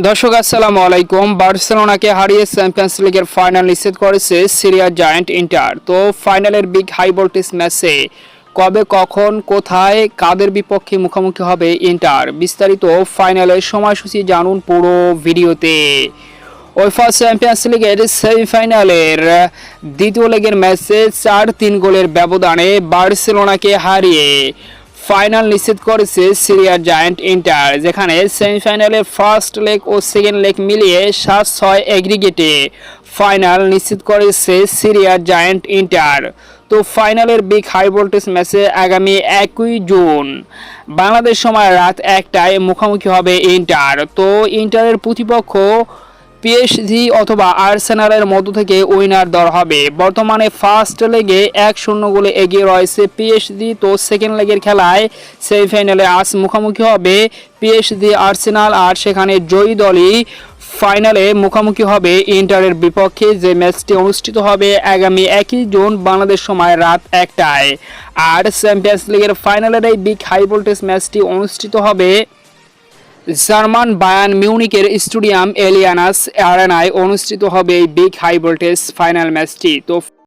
দর্শক আসসালামু আলাইকুম। বার্সেলোনাকে হারিয়ে চ্যাম্পিয়ন্স লিগের ফাইনাল নিশ্চিত করেছে সিরিয়া জায়ান্ট ইন্টার। তো ফাইনালের বিগ হাই ভোল্টেজ ম্যাচে কবে, কখন, কোথায়, কাদের বিপক্ষে মুখোমুখি হবে ইন্টার, বিস্তারিত ফাইনালের সময়সূচি জানুন পুরো ভিডিওতে। উয়েফা চ্যাম্পিয়ন্স লিগের সেমিফাইনালের দ্বিতীয় লেগের ম্যাচে 4-3 গোলের ব্যবধানে বার্সেলোনাকে হারিয়ে ফাইনাল নিশ্চিত করেছে সিরিয়ার জায়ান্ট ইন্টার, যেখানে সেমিফাইনালে ফার্স্ট লেগ ও সেকেন্ড লেগ মিলিয়ে 7-6 এগ্রিগেটে ফাইনাল নিশ্চিত করেছে সিরিয়ার জায়ান্ট ইন্টার। তো ফাইনালের বিগ হাই ভোল্টেজ ম্যাচে আগামী 1 জুন বাংলাদেশ সময় রাত 1টায় মুখোমুখি হবে ইন্টার। তো ইন্টারের প্রতিপক্ষ পিএসজি অথবা আর্সেনালের মধ্য থেকে উইনার দর হবে। বর্তমানে ফার্স্ট লেগে 1-0 গোলে এগিয়ে রয়েছে পিএসজি। তো সেকেন্ড লেগের খেলায় সেমিফাইনালে আজ মুখোমুখি হবে পিএসজি আর্সেনাল, আর সেখানে জয়ী দলই ফাইনালে মুখোমুখি হবে ইন্টারের বিপক্ষে, যে ম্যাচটি অনুষ্ঠিত হবে আগামী 1 জুন বাংলাদেশ সময় রাত 1টায়। আর চ্যাম্পিয়ন্স লিগের ফাইনালের এই বিগ হাই ভোল্টেজ ম্যাচটি অনুষ্ঠিত হবে জার্মান বায়ার্ন মিউনিকের স্টেডিয়াম এলিয়ানাস আরেনায় অনুষ্ঠিত হবে এই বিগ হাই ভোল্টেজ ফাইনাল ম্যাচটি। তো